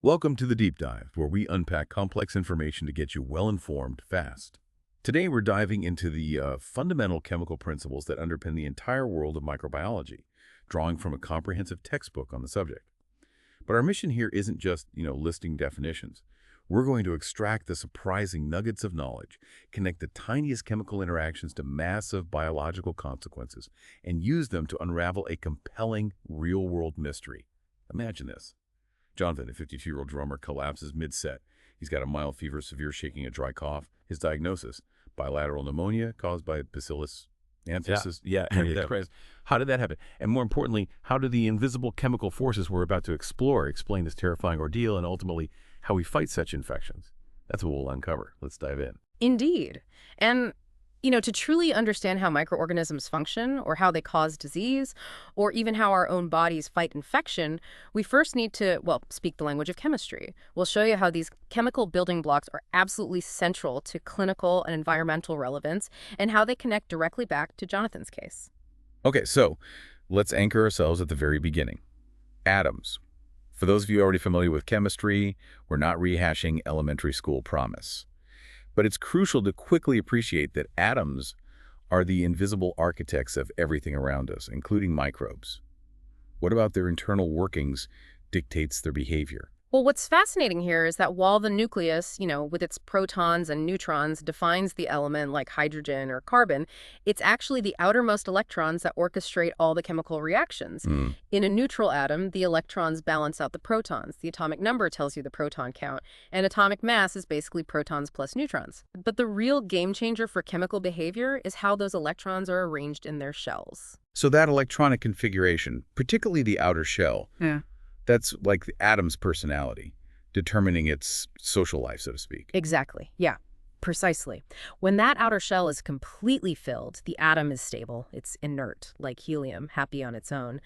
Welcome to the Deep Dive, where we unpack complex information to get you well-informed fast. Today, we're diving into the fundamental chemical principles that underpin the entire world of microbiology, drawing from a comprehensive textbook on the subject. But our mission here isn't just, listing definitions. We're going to extract the surprising nuggets of knowledge, connect the tiniest chemical interactions to massive biological consequences, and use them to unravel a compelling real-world mystery. Imagine this. Jonathan, a 52-year-old drummer, collapses mid-set. He's got a mild fever, severe shaking, a dry cough. His diagnosis, bilateral pneumonia caused by Bacillus anthracis. Yeah. How did that happen? And more importantly, how do the invisible chemical forces we're about to explore explain this terrifying ordeal and ultimately how we fight such infections? That's what we'll uncover. Let's dive in. Indeed. And, to truly understand how microorganisms function or how they cause disease or even how our own bodies fight infection, we first need to, speak the language of chemistry. We'll show you how these chemical building blocks are absolutely central to clinical and environmental relevance and how they connect directly back to Jonathan's case. Okay, so let's anchor ourselves at the very beginning. Atoms. For those of you already familiar with chemistry, we're not rehashing elementary school promise. But it's crucial to quickly appreciate that atoms are the invisible architects of everything around us, including microbes. What about their internal workings dictates their behavior? Well, what's fascinating here is that while the nucleus, with its protons and neutrons defines the element like hydrogen or carbon, it's actually the outermost electrons that orchestrate all the chemical reactions. In a neutral atom, the electrons balance out the protons. The atomic number tells you the proton count, and atomic mass is basically protons plus neutrons. But the real game changer for chemical behavior is how those electrons are arranged in their shells. So that electronic configuration, particularly the outer shell, that's like the atom's personality, determining its social life, so to speak. Exactly. Yeah, precisely. When that outer shell is completely filled, the atom is stable. It's inert, like helium, happy on its own.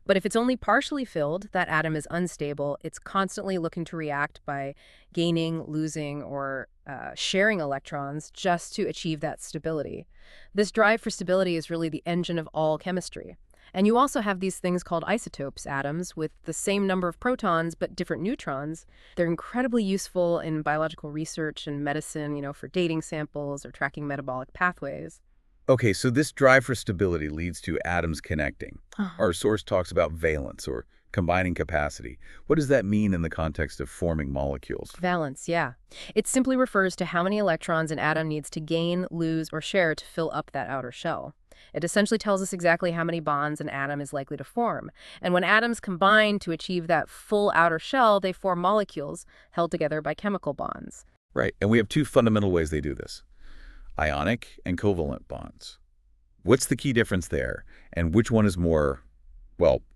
But if it's only partially filled, that atom is unstable. It's constantly looking to react by gaining, losing, or sharing electrons just to achieve that stability. This drive for stability is really the engine of all chemistry. And you also have these things called isotopes, atoms, with the same number of protons but different neutrons. They're incredibly useful in biological research and medicine, for dating samples or tracking metabolic pathways. Okay, so this drive for stability leads to atoms connecting. Our source talks about valence or combining capacity. What does that mean in the context of forming molecules? Valence, yeah. It simply refers to how many electrons an atom needs to gain, lose, or share to fill up that outer shell. It essentially tells us exactly how many bonds an atom is likely to form. And when atoms combine to achieve that full outer shell, they form molecules held together by chemical bonds. Right, and we have two fundamental ways they do this: ionic and covalent bonds. What's the key difference there, and which one is more,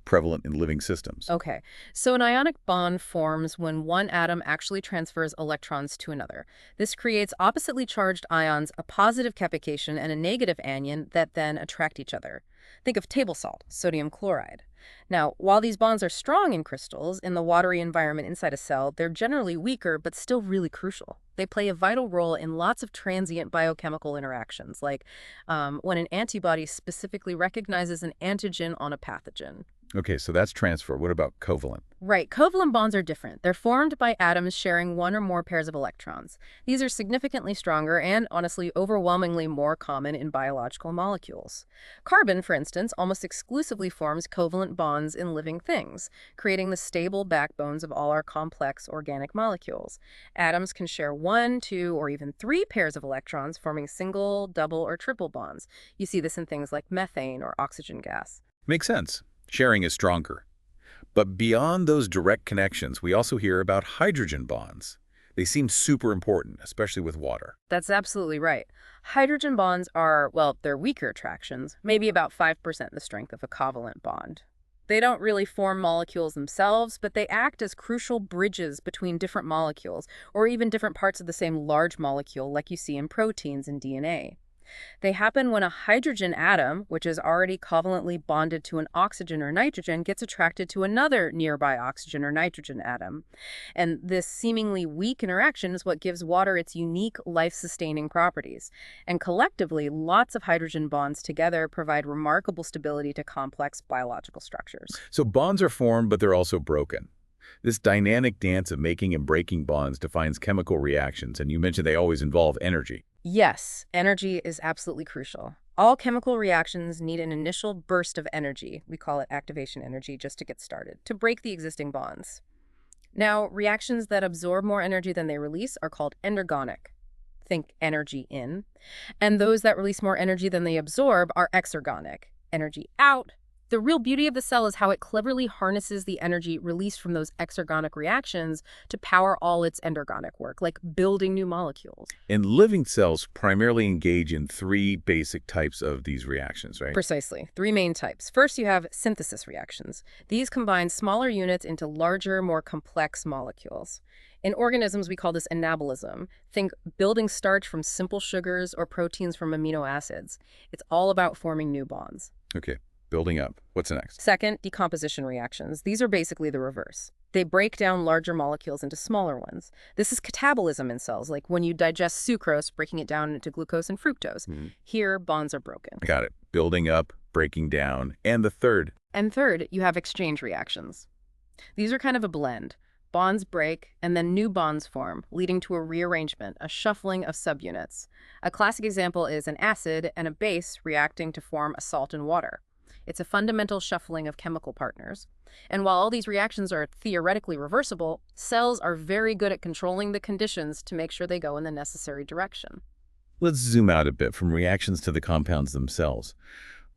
prevalent in living systems? Okay, so an ionic bond forms when one atom actually transfers electrons to another. This creates oppositely charged ions, a positive capication and a negative anion that then attract each other. Think of table salt, sodium chloride. Now, while these bonds are strong in crystals, in the watery environment inside a cell, they're generally weaker but still really crucial. They play a vital role in lots of transient biochemical interactions, like when an antibody specifically recognizes an antigen on a pathogen. Okay, so that's transfer. What about covalent? Right. Covalent bonds are different. They're formed by atoms sharing one or more pairs of electrons. These are significantly stronger and, honestly, overwhelmingly more common in biological molecules. Carbon, for instance, almost exclusively forms covalent bonds in living things, creating the stable backbones of all our complex organic molecules. Atoms can share one, two, or even three pairs of electrons, forming single, double, or triple bonds. You see this in things like methane or oxygen gas. Makes sense. Sharing is stronger. But beyond those direct connections, we also hear about hydrogen bonds. They seem super important, especially with water. That's absolutely right. Hydrogen bonds are, they're weaker attractions, maybe about 5% the strength of a covalent bond. They don't really form molecules themselves, but they act as crucial bridges between different molecules, or even different parts of the same large molecule like you see in proteins and DNA. They happen when a hydrogen atom, which is already covalently bonded to an oxygen or nitrogen, gets attracted to another nearby oxygen or nitrogen atom. And this seemingly weak interaction is what gives water its unique life-sustaining properties. And collectively, lots of hydrogen bonds together provide remarkable stability to complex biological structures. So bonds are formed, but they're also broken. This dynamic dance of making and breaking bonds defines chemical reactions, and you mentioned they always involve energy. Yes, energy is absolutely crucial. All chemical reactions need an initial burst of energy, we call it activation energy, just to get started, to break the existing bonds. Now, reactions that absorb more energy than they release are called endergonic. Think energy in. And those that release more energy than they absorb are exergonic, energy out. The real beauty of the cell is how it cleverly harnesses the energy released from those exergonic reactions to power all its endergonic work, like building new molecules. And living cells primarily engage in three basic types of these reactions, right? Precisely. Three main types. First, you have synthesis reactions. These combine smaller units into larger, more complex molecules. In organisms, we call this anabolism. Think building starch from simple sugars or proteins from amino acids. It's all about forming new bonds. Okay, building up. What's next? Second, decomposition reactions. These are basically the reverse. They break down larger molecules into smaller ones. This is catabolism in cells, like when you digest sucrose, breaking it down into glucose and fructose. Here, bonds are broken. Got it. Building up, breaking down. And the third? And third, you have exchange reactions. These are kind of a blend. Bonds break, and then new bonds form, leading to a rearrangement, a shuffling of subunits. A classic example is an acid and a base reacting to form a salt and water. It's a fundamental shuffling of chemical partners. And while all these reactions are theoretically reversible, cells are very good at controlling the conditions to make sure they go in the necessary direction. Let's zoom out a bit from reactions to the compounds themselves.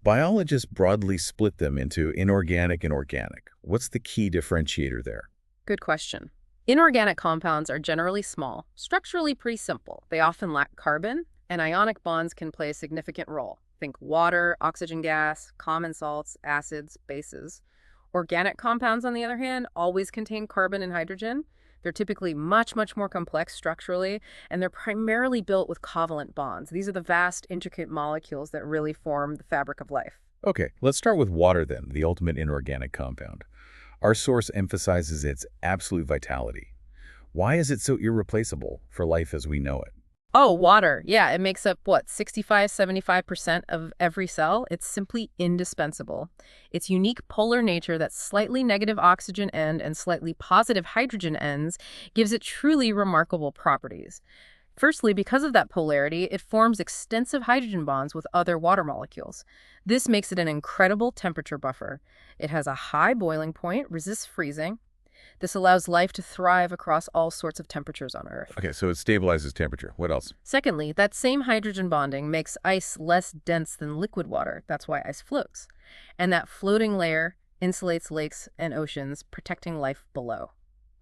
Biologists broadly split them into inorganic and organic. What's the key differentiator there? Good question. Inorganic compounds are generally small, structurally pretty simple. They often lack carbon, and ionic bonds can play a significant role. Think water, oxygen gas, common salts, acids, bases. Organic compounds, on the other hand, always contain carbon and hydrogen. They're typically much, much more complex structurally, and they're primarily built with covalent bonds. These are the vast, intricate molecules that really form the fabric of life. Okay, let's start with water then, the ultimate inorganic compound. Our source emphasizes its absolute vitality. Why is it so irreplaceable for life as we know it? Oh, water. Yeah, it makes up, 65–75% of every cell. It's simply indispensable. Its unique polar nature, that slightly negative oxygen end and slightly positive hydrogen ends, gives it truly remarkable properties. Firstly, because of that polarity, it forms extensive hydrogen bonds with other water molecules. This makes it an incredible temperature buffer. It has a high boiling point, resists freezing. This allows life to thrive across all sorts of temperatures on Earth. Okay, so it stabilizes temperature. What else? Secondly, that same hydrogen bonding makes ice less dense than liquid water. That's why ice floats. And that floating layer insulates lakes and oceans, protecting life below.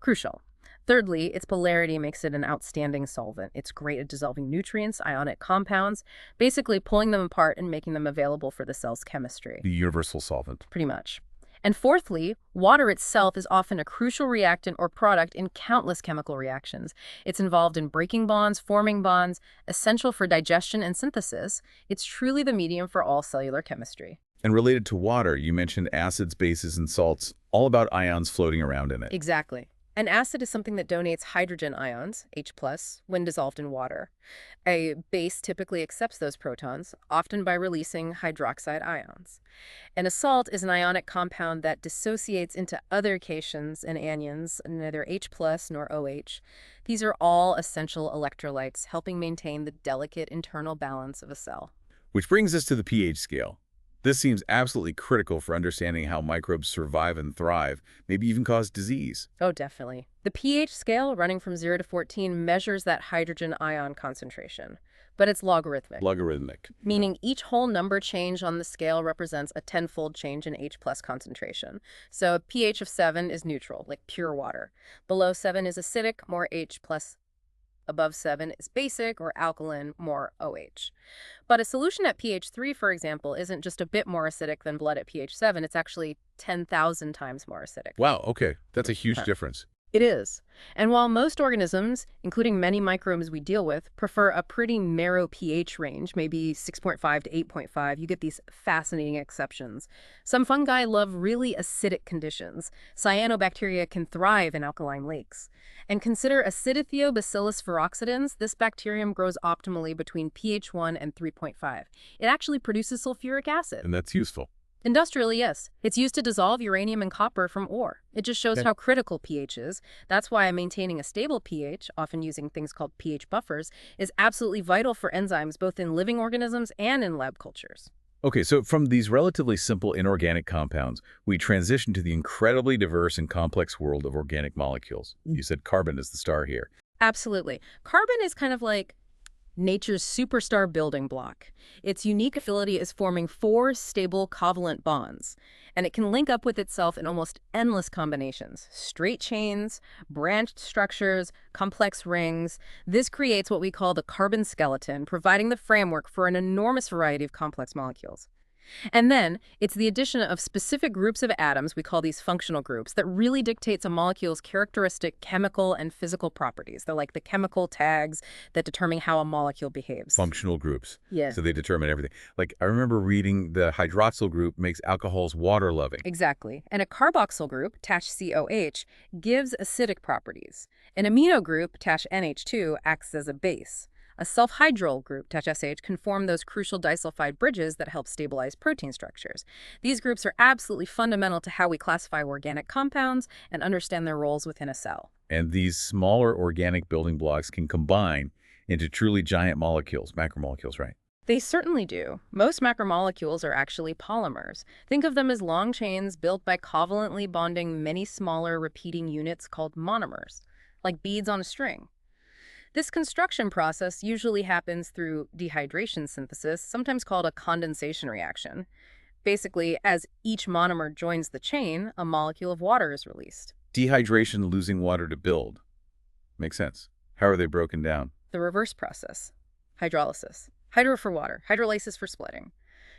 Crucial. Thirdly, its polarity makes it an outstanding solvent. It's great at dissolving nutrients, ionic compounds, basically pulling them apart and making them available for the cell's chemistry. The universal solvent. Pretty much. And fourthly, water itself is often a crucial reactant or product in countless chemical reactions. It's involved in breaking bonds, forming bonds, essential for digestion and synthesis. It's truly the medium for all cellular chemistry. And related to water, you mentioned acids, bases, and salts, all about ions floating around in it. Exactly. An acid is something that donates hydrogen ions, H+, when dissolved in water. A base typically accepts those protons, often by releasing hydroxide ions. And a salt is an ionic compound that dissociates into other cations and anions, neither H+ nor OH. These are all essential electrolytes, helping maintain the delicate internal balance of a cell. Which brings us to the pH scale. This seems absolutely critical for understanding how microbes survive and thrive, maybe even cause disease. Oh, definitely. The pH scale, running from 0 to 14, measures that hydrogen ion concentration, but it's logarithmic. Logarithmic. Meaning each whole number change on the scale represents a tenfold change in H+ concentration. So a pH of 7 is neutral, like pure water. Below 7 is acidic, more H+. Above 7 is basic or alkaline, more OH. But a solution at pH 3, for example, isn't just a bit more acidic than blood at pH 7. It's actually 10,000 times more acidic. Wow, okay. That's a huge difference. It is. And while most organisms, including many microbes we deal with, prefer a pretty narrow pH range, maybe 6.5 to 8.5, you get these fascinating exceptions. Some fungi love really acidic conditions. Cyanobacteria can thrive in alkaline lakes. And consider Acidithiobacillus viroxidans. This bacterium grows optimally between pH 1 and 3.5. It actually produces sulfuric acid. And that's useful. Industrially, yes. It's used to dissolve uranium and copper from ore. It just shows Okay. how critical pH is. That's why maintaining a stable pH, often using things called pH buffers, is absolutely vital for enzymes both in living organisms and in lab cultures. Okay, so from these relatively simple inorganic compounds, we transition to the incredibly diverse and complex world of organic molecules. You said carbon is the star here. Absolutely. Carbon is kind of like nature's superstar building block. Its unique ability is forming 4 stable covalent bonds, and it can link up with itself in almost endless combinations. Straight chains, branched structures, complex rings. This creates what we call the carbon skeleton, providing the framework for an enormous variety of complex molecules. And then it's the addition of specific groups of atoms, we call these functional groups, that really dictates a molecule's characteristic chemical and physical properties. They're like the chemical tags that determine how a molecule behaves. Functional groups. Yeah. So they determine everything. Like, I remember reading the hydroxyl group makes alcohols water-loving. Exactly. And a carboxyl group, COH, gives acidic properties. An amino group, NH2, acts as a base. A self-hydryl group, SH, can form those crucial disulfide bridges that help stabilize protein structures. These groups are absolutely fundamental to how we classify organic compounds and understand their roles within a cell. And these smaller organic building blocks can combine into truly giant molecules, macromolecules, right? They certainly do. Most macromolecules are actually polymers. Think of them as long chains built by covalently bonding many smaller repeating units called monomers, like beads on a string. This construction process usually happens through dehydration synthesis, sometimes called a condensation reaction. Basically, as each monomer joins the chain, a molecule of water is released. Dehydration, losing water to build. Makes sense. How are they broken down? The reverse process, hydrolysis. Hydro for water, hydrolysis for splitting.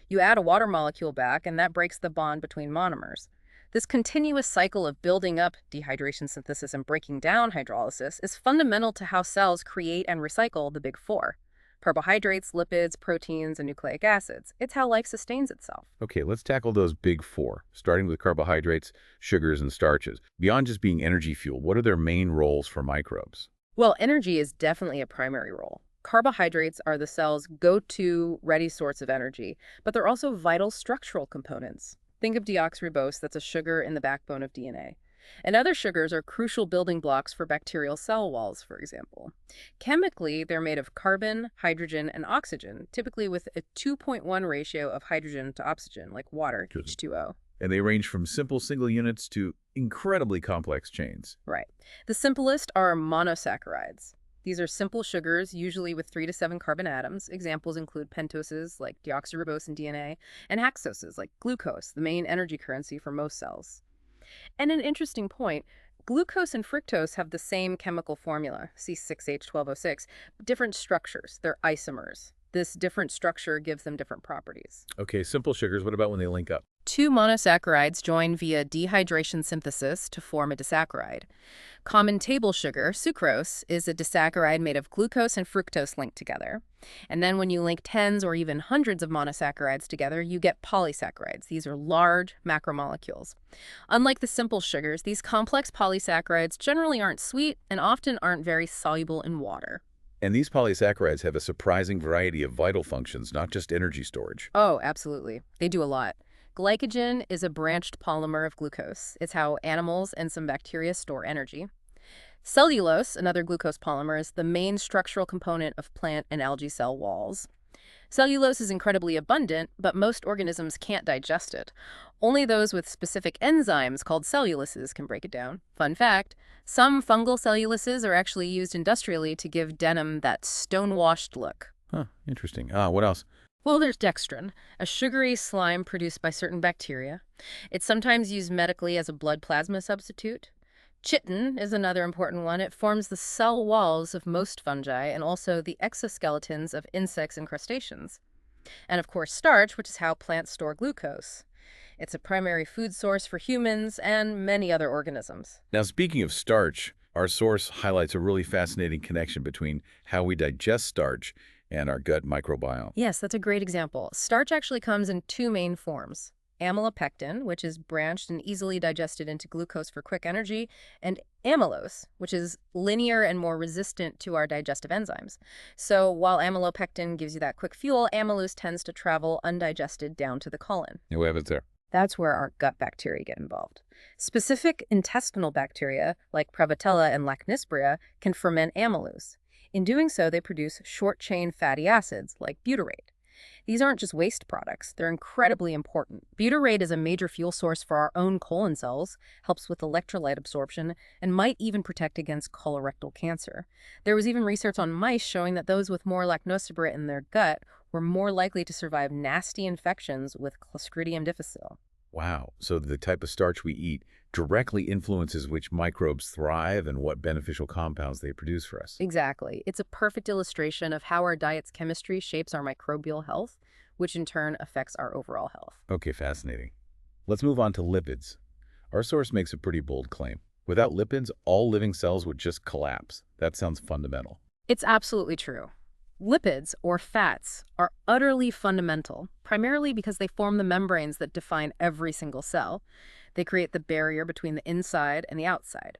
You add a water molecule back, and that breaks the bond between monomers. This continuous cycle of building up dehydration synthesis and breaking down hydrolysis is fundamental to how cells create and recycle the big 4. Carbohydrates, lipids, proteins, and nucleic acids. It's how life sustains itself. Okay, let's tackle those big 4, starting with carbohydrates, sugars, and starches. Beyond just being energy fuel, what are their main roles for microbes? Well, energy is definitely a primary role. Carbohydrates are the cell's go-to ready source of energy, but they're also vital structural components. Think of deoxyribose, that's a sugar in the backbone of DNA. And other sugars are crucial building blocks for bacterial cell walls, for example. Chemically, they're made of carbon, hydrogen, and oxygen, typically with a 2.1 ratio of hydrogen to oxygen, like water, H2O. And they range from simple single units to incredibly complex chains. Right. The simplest are monosaccharides. These are simple sugars, usually with 3 to 7 carbon atoms. Examples include pentoses, like deoxyribose in DNA, and hexoses, like glucose, the main energy currency for most cells. And an interesting point, glucose and fructose have the same chemical formula, C6H12O6, but different structures. They're isomers. This different structure gives them different properties. Okay, simple sugars, what about when they link up? 2 monosaccharides join via dehydration synthesis to form a disaccharide. Common table sugar, sucrose, is a disaccharide made of glucose and fructose linked together. And then when you link tens or even hundreds of monosaccharides together, you get polysaccharides. These are large macromolecules. Unlike the simple sugars, these complex polysaccharides generally aren't sweet and often aren't very soluble in water. And these polysaccharides have a surprising variety of vital functions, not just energy storage. Oh, absolutely. They do a lot. Glycogen is a branched polymer of glucose. It's how animals and some bacteria store energy. Cellulose, another glucose polymer, is the main structural component of plant and algae cell walls. Cellulose is incredibly abundant, but most organisms can't digest it. Only those with specific enzymes called cellulises can break it down. Fun fact, some fungal cellulises are actually used industrially to give denim that stone-washed look. Huh, interesting. What else? Well, there's dextrin, a sugary slime produced by certain bacteria. It's sometimes used medically as a blood plasma substitute. Chitin is another important one. It forms the cell walls of most fungi and also the exoskeletons of insects and crustaceans. And of course, starch, which is how plants store glucose. It's a primary food source for humans and many other organisms. Now, speaking of starch, our source highlights a really fascinating connection between how we digest starch and our gut microbiome. Yes, that's a great example. Starch actually comes in 2 main forms. Amylopectin, which is branched and easily digested into glucose for quick energy, and amylose, which is linear and more resistant to our digestive enzymes. So while amylopectin gives you that quick fuel, amylose tends to travel undigested down to the colon. And what happens there? That's where our gut bacteria get involved. Specific intestinal bacteria, like Prevotella and Lachnysbria, can ferment amylose. In doing so, they produce short-chain fatty acids, like butyrate. These aren't just waste products, they're incredibly important. Butyrate is a major fuel source for our own colon cells, helps with electrolyte absorption, and might even protect against colorectal cancer. There was even research on mice showing that those with more Lachnysbria in their gut were more likely to survive nasty infections with Clostridium difficile. Wow, so the type of starch we eat directly influences which microbes thrive and what beneficial compounds they produce for us. Exactly. It's a perfect illustration of how our diet's chemistry shapes our microbial health, which in turn affects our overall health. Okay, fascinating. Let's move on to lipids. Our source makes a pretty bold claim. Without lipids, all living cells would just collapse. That sounds fundamental. It's absolutely true. Lipids, or fats, are utterly fundamental, primarily because they form the membranes that define every single cell. They create the barrier between the inside and the outside.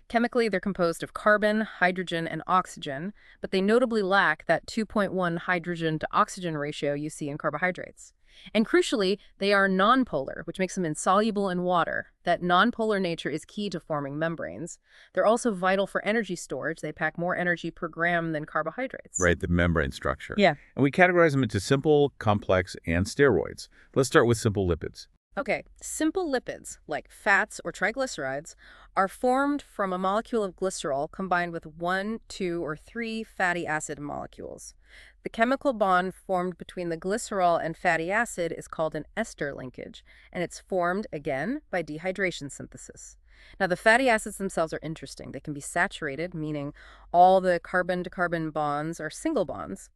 Chemically, they're composed of carbon, hydrogen, and oxygen, but they notably lack that 2.1 hydrogen to oxygen ratio you see in carbohydrates. And crucially, they are nonpolar, which makes them insoluble in water. That nonpolar nature is key to forming membranes. They're also vital for energy storage. They pack more energy per gram than carbohydrates. Right, the membrane structure. Yeah. And we categorize them into simple, complex, and steroids. Let's start with simple lipids. Okay, simple lipids, like fats or triglycerides, are formed from a molecule of glycerol combined with 1, 2, or 3 fatty acid molecules. The chemical bond formed between the glycerol and fatty acid is called an ester linkage, and it's formed, again, by dehydration synthesis. Now, the fatty acids themselves are interesting. They can be saturated, meaning all the carbon-to-carbon bonds are single bonds.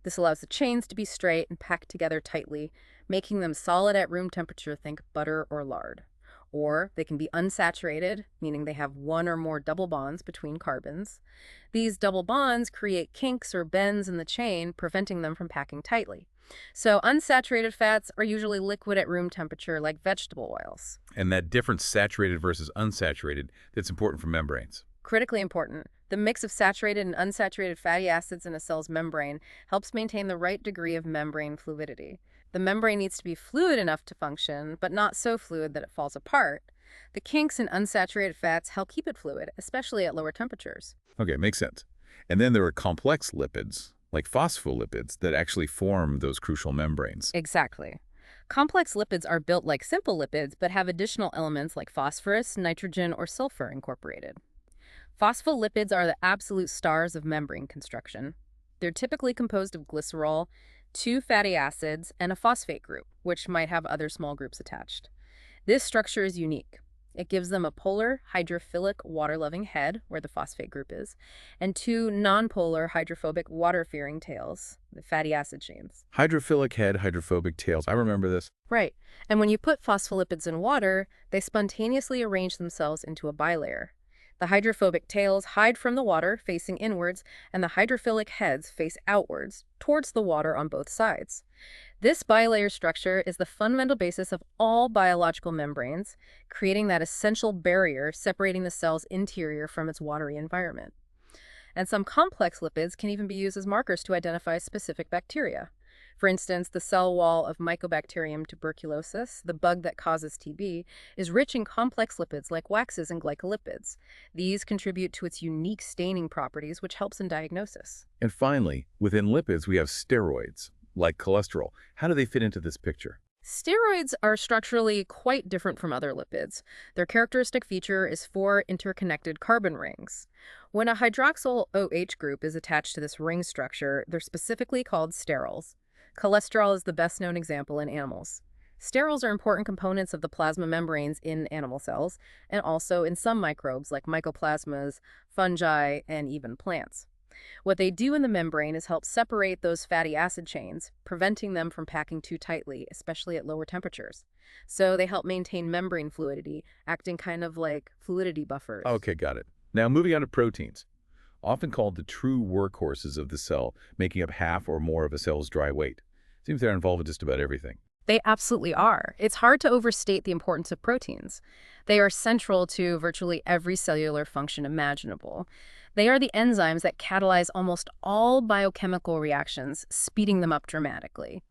This allows the chains to be straight and packed together tightly, making them solid at room temperature, think butter or lard. Or they can be unsaturated, meaning they have one or more double bonds between carbons. These double bonds create kinks or bends in the chain, preventing them from packing tightly. So unsaturated fats are usually liquid at room temperature, like vegetable oils. And that difference, saturated versus unsaturated, that's important for membranes. Critically important. The mix of saturated and unsaturated fatty acids in a cell's membrane helps maintain the right degree of membrane fluidity. The membrane needs to be fluid enough to function, but not so fluid that it falls apart. The kinks in unsaturated fats help keep it fluid, especially at lower temperatures. Okay, makes sense. And then there are complex lipids, like phospholipids, that actually form those crucial membranes. Exactly. Complex lipids are built like simple lipids, but have additional elements like phosphorus, nitrogen, or sulfur incorporated. Phospholipids are the absolute stars of membrane construction. They're typically composed of glycerol, 2 fatty acids, and a phosphate group, which might have other small groups attached. This structure is unique. It gives them a polar, hydrophilic, water-loving head, where the phosphate group is, and 2 nonpolar, hydrophobic, water-fearing tails, the fatty acid chains. Hydrophilic head, hydrophobic tails. I remember this. Right. And when you put phospholipids in water, they spontaneously arrange themselves into a bilayer. The hydrophobic tails hide from the water, facing inwards, and the hydrophilic heads face outwards, towards the water on both sides. This bilayer structure is the fundamental basis of all biological membranes, creating that essential barrier separating the cell's interior from its watery environment. And some complex lipids can even be used as markers to identify specific bacteria. For instance, the cell wall of Mycobacterium tuberculosis, the bug that causes TB, is rich in complex lipids like waxes and glycolipids. These contribute to its unique staining properties, which helps in diagnosis. And finally, within lipids, we have steroids, like cholesterol. How do they fit into this picture? Steroids are structurally quite different from other lipids. Their characteristic feature is 4 interconnected carbon rings. When a hydroxyl OH group is attached to this ring structure, they're specifically called sterols. Cholesterol is the best-known example in animals. Sterols are important components of the plasma membranes in animal cells, and also in some microbes like mycoplasmas, fungi, and even plants. What they do in the membrane is help separate those fatty acid chains, preventing them from packing too tightly, especially at lower temperatures. So they help maintain membrane fluidity, acting kind of like fluidity buffers. Okay, got it. Now moving on to proteins, often called the true workhorses of the cell, making up half or more of a cell's dry weight. Seems they're involved in just about everything. They absolutely are. It's hard to overstate the importance of proteins. They are central to virtually every cellular function imaginable. They are the enzymes that catalyze almost all biochemical reactions, speeding them up dramatically.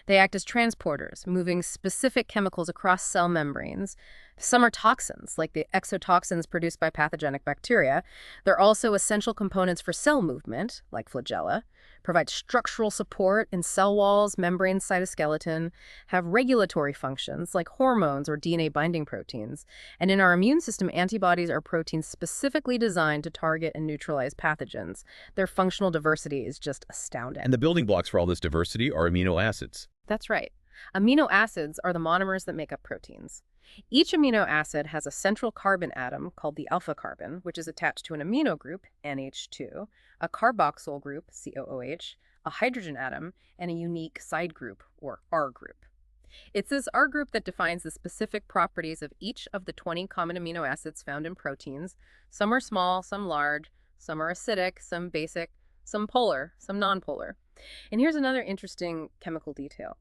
They act as transporters, moving specific chemicals across cell membranes. Some are toxins, like the exotoxins produced by pathogenic bacteria. They're also essential components for cell movement, like flagella, provide structural support in cell walls, membranes, cytoskeleton, have regulatory functions, like hormones or DNA binding proteins. And in our immune system, antibodies are proteins specifically designed to target and neutralize pathogens. Their functional diversity is just astounding. And the building blocks for all this diversity are amino acids. That's right. Amino acids are the monomers that make up proteins. Each amino acid has a central carbon atom called the alpha carbon, which is attached to an amino group, NH2, a carboxyl group, COOH, a hydrogen atom, and a unique side group, or R group. It's this R group that defines the specific properties of each of the 20 common amino acids found in proteins. Some are small, some large, some are acidic, some basic, some polar, some nonpolar. And here's another interesting chemical detail.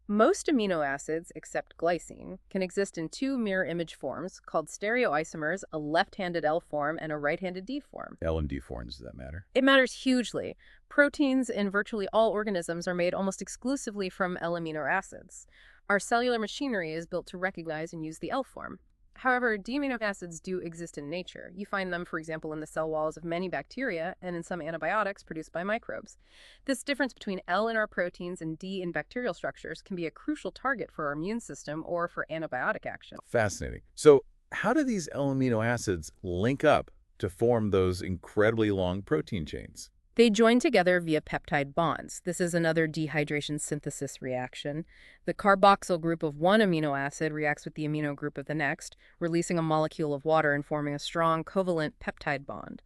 Most amino acids, except glycine, can exist in two mirror image forms called stereoisomers, a left-handed L form and a right-handed D form. L and D forms, does that matter? It matters hugely. Proteins in virtually all organisms are made almost exclusively from L amino acids. Our cellular machinery is built to recognize and use the L form. However, D amino acids do exist in nature. You find them, for example, in the cell walls of many bacteria and in some antibiotics produced by microbes. This difference between L in our proteins and D in bacterial structures can be a crucial target for our immune system or for antibiotic action. Fascinating. So how do these L amino acids link up to form those incredibly long protein chains? They join together via peptide bonds. This is another dehydration synthesis reaction. The carboxyl group of one amino acid reacts with the amino group of the next, releasing a molecule of water and forming a strong covalent peptide bond.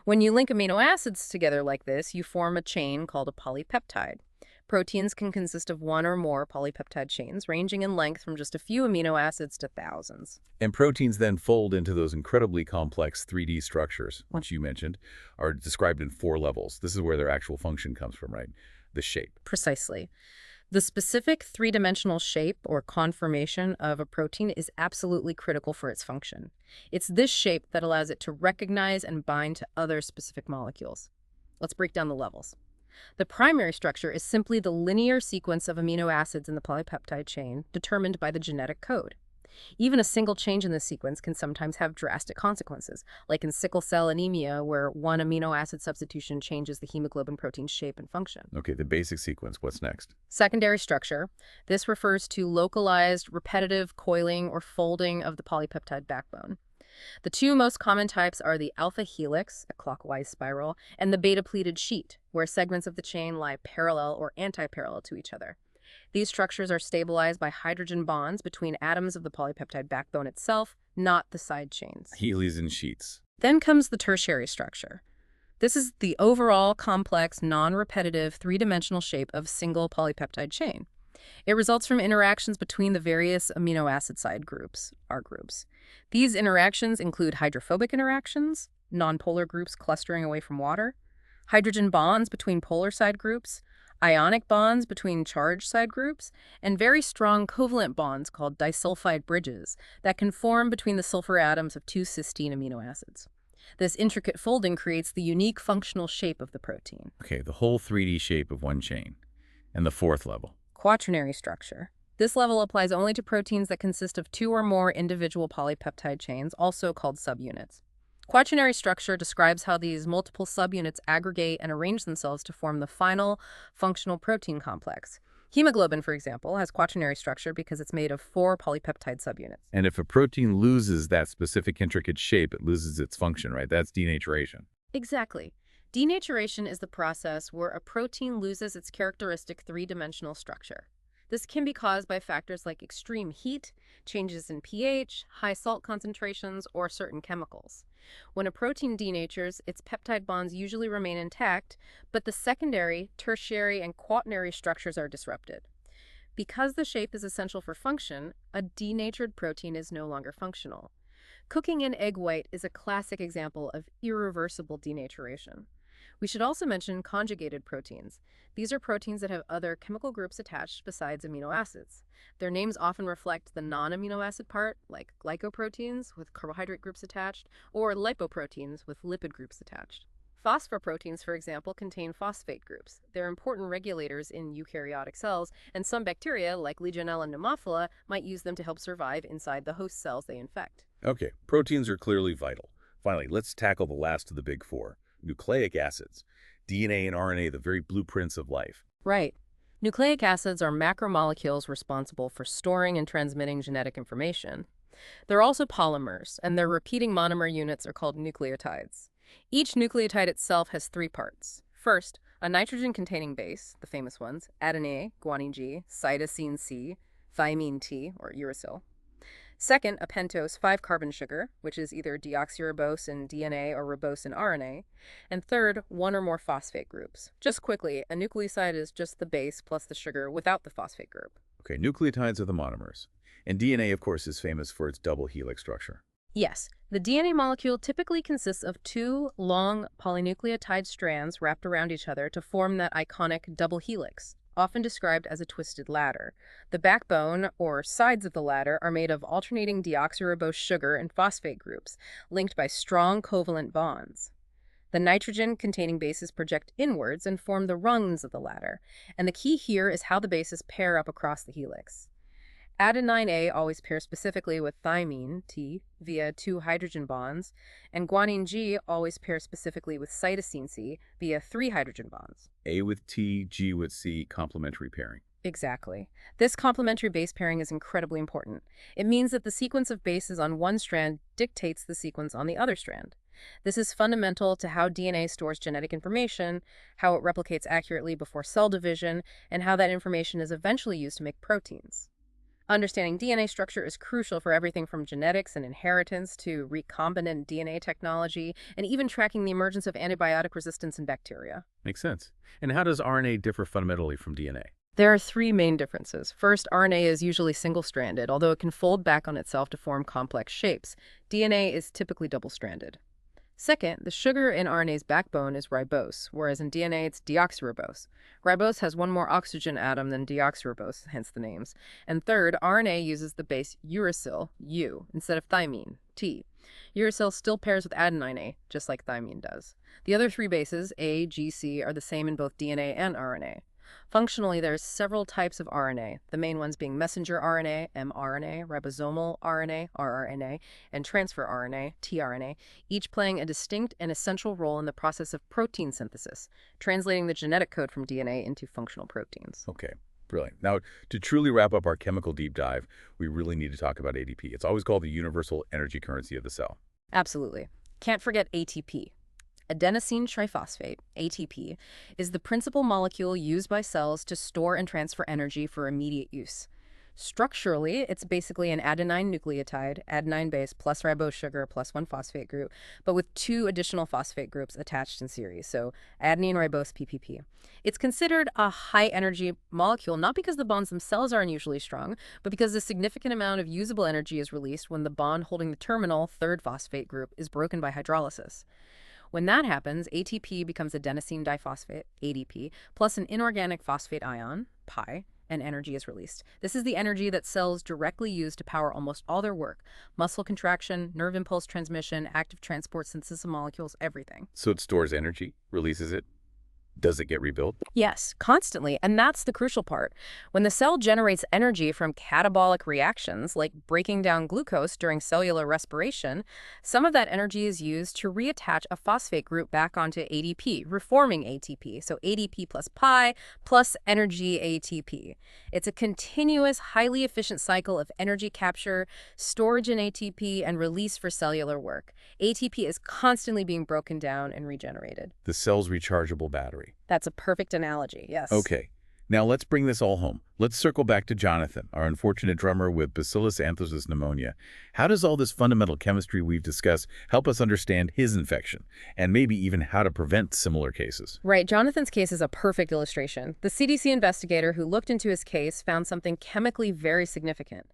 When you link amino acids together like this, you form a chain called a polypeptide. Proteins can consist of one or more polypeptide chains, ranging in length from just a few amino acids to thousands. And proteins then fold into those incredibly complex 3D structures, which you mentioned, are described in 4 levels. This is where their actual function comes from, right? The shape. Precisely. The specific three-dimensional shape or conformation of a protein is absolutely critical for its function. It's this shape that allows it to recognize and bind to other specific molecules. Let's break down the levels. The primary structure is simply the linear sequence of amino acids in the polypeptide chain determined by the genetic code. Even a single change in this sequence can sometimes have drastic consequences, like in sickle cell anemia, where one amino acid substitution changes the hemoglobin protein shape and function. Okay, the basic sequence. What's next? Secondary structure. This refers to localized, repetitive coiling or folding of the polypeptide backbone. The two most common types are the alpha helix, a clockwise spiral, and the beta-pleated sheet, where segments of the chain lie parallel or anti-parallel to each other. These structures are stabilized by hydrogen bonds between atoms of the polypeptide backbone itself, not the side chains. Helis and sheets. Then comes the tertiary structure. This is the overall complex, non-repetitive, three-dimensional shape of single polypeptide chain. It results from interactions between the various amino acid side groups, R groups. These interactions include hydrophobic interactions, nonpolar groups clustering away from water, hydrogen bonds between polar side groups, ionic bonds between charged side groups, and very strong covalent bonds called disulfide bridges that can form between the sulfur atoms of 2 cysteine amino acids. This intricate folding creates the unique functional shape of the protein. Okay, the whole 3D shape of one chain. And the 4th level. Quaternary structure. This level applies only to proteins that consist of 2 or more individual polypeptide chains, also called subunits. Quaternary structure describes how these multiple subunits aggregate and arrange themselves to form the final functional protein complex. Hemoglobin, for example, has quaternary structure because it's made of 4 polypeptide subunits. And if a protein loses that specific intricate shape, it loses its function, right? That's denaturation. Exactly. Denaturation is the process where a protein loses its characteristic 3-dimensional structure. This can be caused by factors like extreme heat, changes in pH, high salt concentrations, or certain chemicals. When a protein denatures, its peptide bonds usually remain intact, but the secondary, tertiary, and quaternary structures are disrupted. Because the shape is essential for function, a denatured protein is no longer functional. Cooking an egg white is a classic example of irreversible denaturation. We should also mention conjugated proteins. These are proteins that have other chemical groups attached besides amino acids. Their names often reflect the non-amino acid part, like glycoproteins with carbohydrate groups attached, or lipoproteins with lipid groups attached. Phosphoproteins, for example, contain phosphate groups. They're important regulators in eukaryotic cells, and some bacteria, like Legionella pneumophila, might use them to help survive inside the host cells they infect. Okay, proteins are clearly vital. Finally, let's tackle the last of the big four, nucleic acids. DNA and RNA, the very blueprints of life. Right. Nucleic acids are macromolecules responsible for storing and transmitting genetic information. They're also polymers, and their repeating monomer units are called nucleotides. Each nucleotide itself has three parts. First, a nitrogen-containing base, the famous ones, adenine, guanine G, cytosine C, thymine T, or uracil. Second, a pentose 5-carbon sugar, which is either deoxyribose in DNA or ribose in RNA. And third, one or more phosphate groups. Just quickly, a nucleoside is just the base plus the sugar without the phosphate group. Okay, nucleotides are the monomers. And DNA, of course, is famous for its double helix structure. Yes, the DNA molecule typically consists of two long polynucleotide strands wrapped around each other to form that iconic double helix, often described as a twisted ladder. The backbone, or sides of the ladder, are made of alternating deoxyribose sugar and phosphate groups, linked by strong covalent bonds. The nitrogen-containing bases project inwards and form the rungs of the ladder, and the key here is how the bases pair up across the helix. Adenine A always pairs specifically with thymine T via 2 hydrogen bonds, and guanine G always pairs specifically with cytosine C via 3 hydrogen bonds. A with T, G with C, complementary pairing. Exactly. This complementary base pairing is incredibly important. It means that the sequence of bases on one strand dictates the sequence on the other strand. This is fundamental to how DNA stores genetic information, how it replicates accurately before cell division, and how that information is eventually used to make proteins. Understanding DNA structure is crucial for everything from genetics and inheritance to recombinant DNA technology, and even tracking the emergence of antibiotic resistance in bacteria. Makes sense. And how does RNA differ fundamentally from DNA? There are three main differences. First, RNA is usually single-stranded, although it can fold back on itself to form complex shapes. DNA is typically double-stranded. Second, the sugar in RNA's backbone is ribose, whereas in DNA it's deoxyribose. Ribose has one more oxygen atom than deoxyribose, hence the names. And third, RNA uses the base uracil, U, instead of thymine, T. Uracil still pairs with adenine A, just like thymine does. The other three bases, A, G, C, are the same in both DNA and RNA. Functionally, there are several types of RNA, the main ones being messenger RNA, mRNA, ribosomal RNA, rRNA, and transfer RNA, tRNA, each playing a distinct and essential role in the process of protein synthesis, translating the genetic code from DNA into functional proteins. Okay, brilliant. Now, to truly wrap up our chemical deep dive, we really need to talk about ADP. It's always called the universal energy currency of the cell. Absolutely. Can't forget ATP. Adenosine triphosphate, ATP, is the principal molecule used by cells to store and transfer energy for immediate use. Structurally, it's basically an adenine nucleotide, adenine base plus ribose sugar plus one phosphate group, but with two additional phosphate groups attached in series, so adenine ribose PPP. It's considered a high-energy molecule not because the bonds themselves are unusually strong, but because a significant amount of usable energy is released when the bond holding the terminal, third phosphate group, is broken by hydrolysis. When that happens, ATP becomes adenosine diphosphate, ADP, plus an inorganic phosphate ion, pi, and energy is released. This is the energy that cells directly use to power almost all their work: muscle contraction, nerve impulse transmission, active transport, synthesis of molecules, everything. So it stores energy, releases it. Does it get rebuilt? Yes, constantly, and that's the crucial part. When the cell generates energy from catabolic reactions, like breaking down glucose during cellular respiration, some of that energy is used to reattach a phosphate group back onto ADP, reforming ATP, so ADP plus pi plus energy ATP. It's a continuous, highly efficient cycle of energy capture, storage in ATP, and release for cellular work. ATP is constantly being broken down and regenerated. The cell's rechargeable battery. That's a perfect analogy, yes. Okay, now let's bring this all home. Let's circle back to Jonathan, our unfortunate drummer with Bacillus anthracis pneumonia. How does all this fundamental chemistry we've discussed help us understand his infection, and maybe even how to prevent similar cases? Right, Jonathan's case is a perfect illustration. The CDC investigator who looked into his case found something chemically very significant.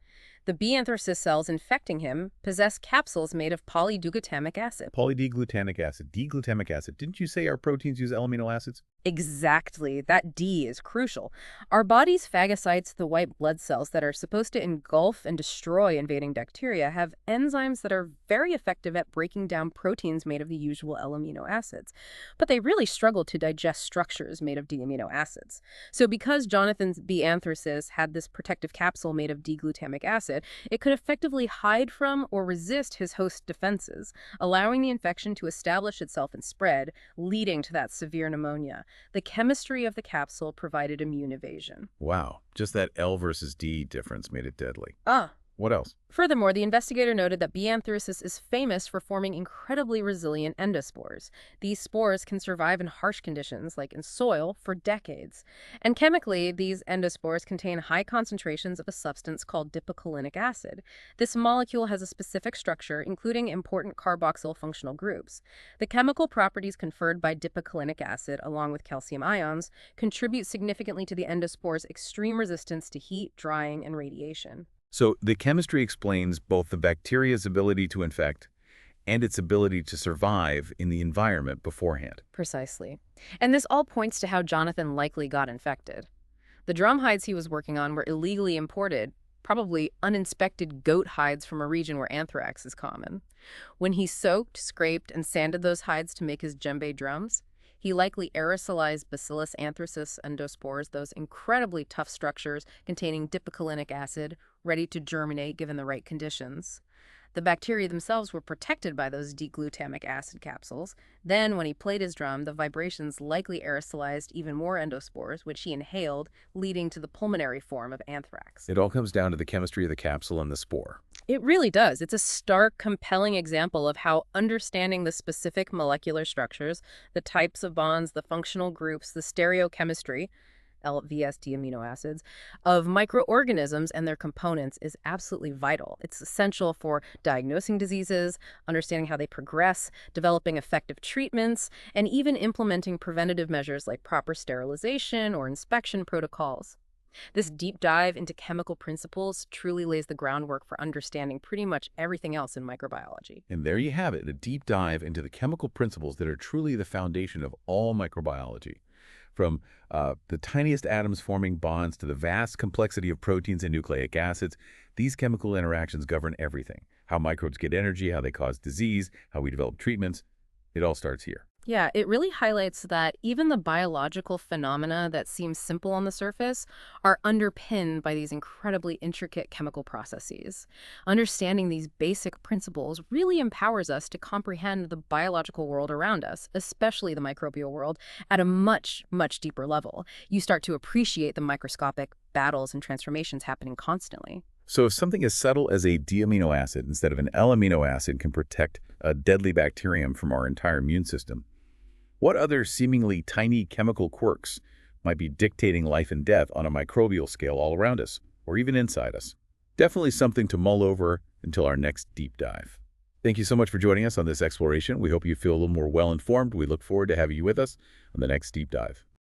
The B. anthracis cells infecting him possess capsules made of polyglutamic acid. Polyglutamic acid, D-glutamic acid. Didn't you say our proteins use amino acids? Exactly. That D is crucial. Our body's phagocytes, the white blood cells that are supposed to engulf and destroy invading bacteria, have enzymes that are very effective at breaking down proteins made of the usual L-amino acids. But they really struggle to digest structures made of D-amino acids. So because Jonathan's B. anthracis had this protective capsule made of D-glutamic acid, it could effectively hide from or resist his host defenses, allowing the infection to establish itself and spread, leading to that severe pneumonia. The chemistry of the capsule provided immune evasion. Wow, just that L versus D difference made it deadly. What else? Furthermore, the investigator noted that B. anthracis is famous for forming incredibly resilient endospores. These spores can survive in harsh conditions, like in soil, for decades. And chemically, these endospores contain high concentrations of a substance called dipicholinic acid. This molecule has a specific structure, including important carboxyl functional groups. The chemical properties conferred by dipicholinic acid, along with calcium ions, contribute significantly to the endospore's extreme resistance to heat, drying, and radiation. So the chemistry explains both the bacteria's ability to infect and its ability to survive in the environment beforehand. Precisely. And this all points to how Jonathan likely got infected. The drum hides he was working on were illegally imported, probably uninspected goat hides from a region where anthrax is common. When he soaked, scraped, and sanded those hides to make his djembe drums, he likely aerosolized Bacillus anthracis endospores, those incredibly tough structures containing dipicholinic acid, ready to germinate given the right conditions. The bacteria themselves were protected by those D-glutamic acid capsules. Then, when he played his drum, the vibrations likely aerosolized even more endospores, which he inhaled, leading to the pulmonary form of anthrax. It all comes down to the chemistry of the capsule and the spore. It really does. It's a stark, compelling example of how understanding the specific molecular structures, the types of bonds, the functional groups, the stereochemistry, LVSD amino acids, of microorganisms and their components is absolutely vital. It's essential for diagnosing diseases, understanding how they progress, developing effective treatments, and even implementing preventative measures like proper sterilization or inspection protocols. This deep dive into chemical principles truly lays the groundwork for understanding pretty much everything else in microbiology. And there you have it, a deep dive into the chemical principles that are truly the foundation of all microbiology. From the tiniest atoms forming bonds to the vast complexity of proteins and nucleic acids, these chemical interactions govern everything. How microbes get energy, how they cause disease, how we develop treatments. It all starts here. Yeah, it really highlights that even the biological phenomena that seem simple on the surface are underpinned by these incredibly intricate chemical processes. Understanding these basic principles really empowers us to comprehend the biological world around us, especially the microbial world, at a much, much deeper level. You start to appreciate the microscopic battles and transformations happening constantly. So if something as subtle as a D-amino acid instead of an L-amino acid can protect a deadly bacterium from our entire immune system, what other seemingly tiny chemical quirks might be dictating life and death on a microbial scale all around us, or even inside us? Definitely something to mull over until our next deep dive. Thank you so much for joining us on this exploration. We hope you feel a little more well-informed. We look forward to having you with us on the next deep dive.